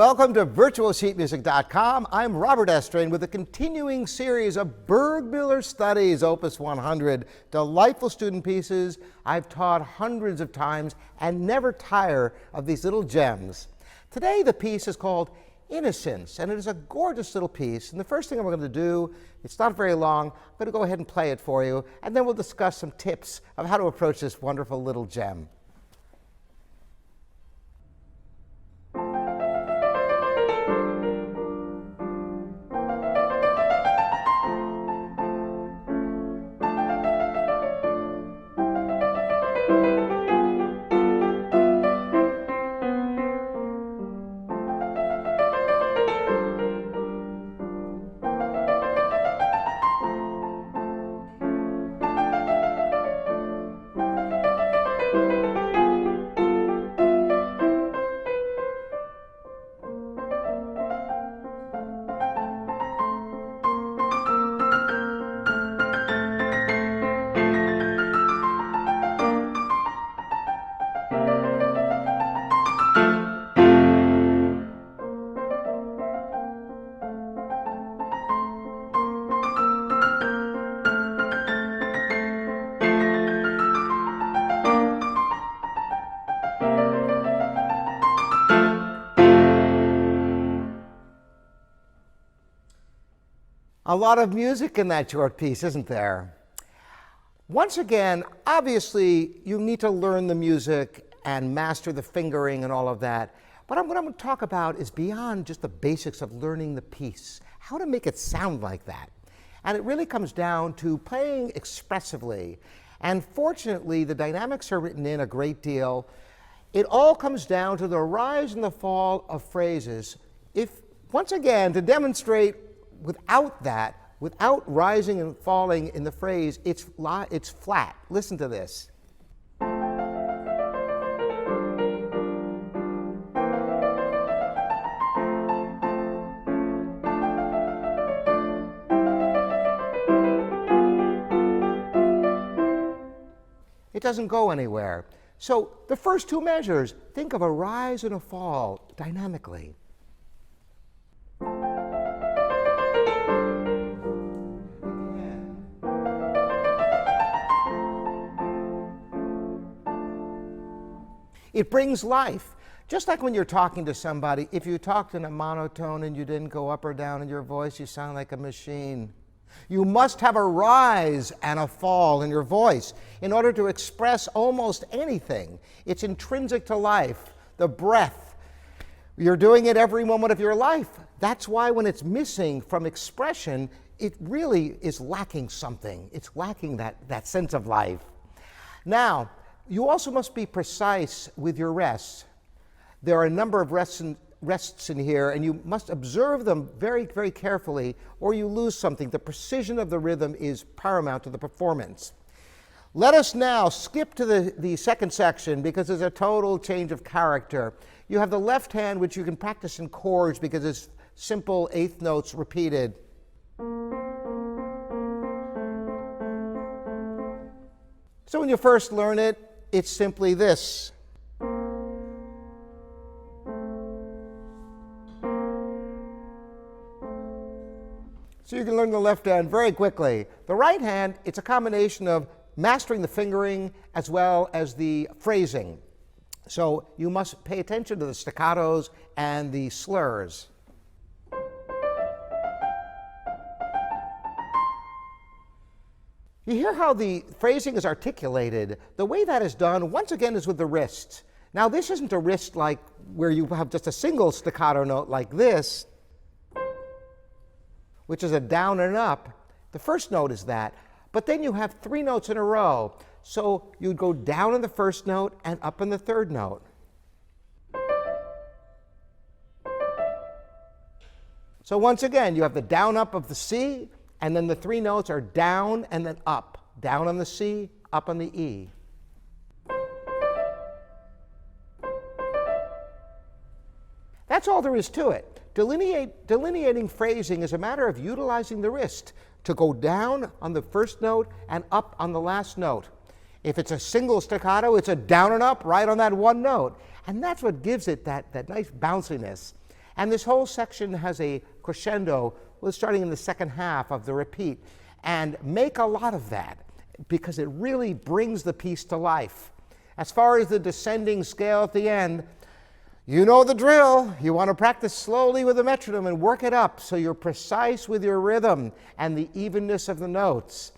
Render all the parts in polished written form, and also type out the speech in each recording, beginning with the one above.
Welcome to virtualsheetmusic.com. I'm Robert Estrin with a continuing series of Burgmuller studies, Opus 100, delightful student pieces I've taught hundreds of times and never tire of these little gems. Today the piece is called Innocence, and it is a gorgeous little piece. And the first thing I'm going to do, it's not very long, I'm going to go ahead and play it for you, and then we'll discuss some tips of how to approach this wonderful little gem. A lot of music in that short piece, isn't there? Once again, obviously, you need to learn the music and master the fingering and all of that. But what I'm going to talk about is beyond just the basics of learning the piece, how to make it sound like that. And it really comes down to playing expressively. And fortunately, the dynamics are written in a great deal. It all comes down to the rise and the fall of phrases. Once again, to demonstrate without that, without rising and falling in the phrase, it's flat. Listen to this. It doesn't go anywhere. So the first two measures, think of a rise and a fall dynamically. It brings life. Just like when you're talking to somebody, if you talked in a monotone and you didn't go up or down in your voice, you sound like a machine. You must have a rise and a fall in your voice in order to express almost anything. It's intrinsic to life, the breath. You're doing it every moment of your life. That's why when it's missing from expression, it really is lacking something. It's lacking that sense of life. Now, you also must be precise with your rests. There are a number of rests in here, and you must observe them very, very carefully, or you lose something. The precision of the rhythm is paramount to the performance. Let us now skip to the second section because there's a total change of character. You have the left hand, which you can practice in chords because it's simple eighth notes repeated. So when you first learn it, it's simply this. So you can learn the left hand very quickly. The right hand, it's a combination of mastering the fingering as well as the phrasing. So you must pay attention to the staccatos and the slurs. You hear how the phrasing is articulated. The way that is done, once again, is with the wrist. Now, this isn't a wrist like where you have just a single staccato note like this, which is a down and up. The first note is that. But then you have three notes in a row. So you'd go down in the first note and up in the third note. So once again, you have the down up of the C, and then the three notes are down and then up. Down on the C, up on the E. That's all there is to it. Delineating phrasing is a matter of utilizing the wrist to go down on the first note and up on the last note. If it's a single staccato, it's a down and up right on that one note. And that's what gives it that nice bounciness. And this whole section has a crescendo, starting in the second half of the repeat. And make a lot of that, because it really brings the piece to life. As far as the descending scale at the end, you know the drill. You want to practice slowly with the metronome and work it up so you're precise with your rhythm and the evenness of the notes.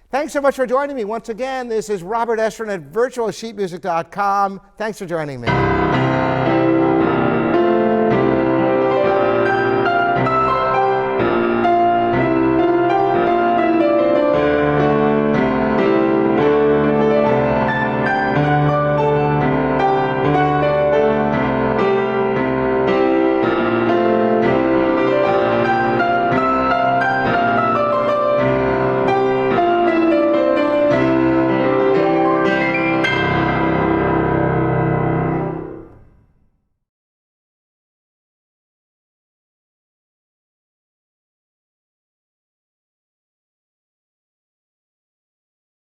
Thanks so much for joining me. Once again, this is Robert Estrin at virtualsheetmusic.com. Thanks for joining me.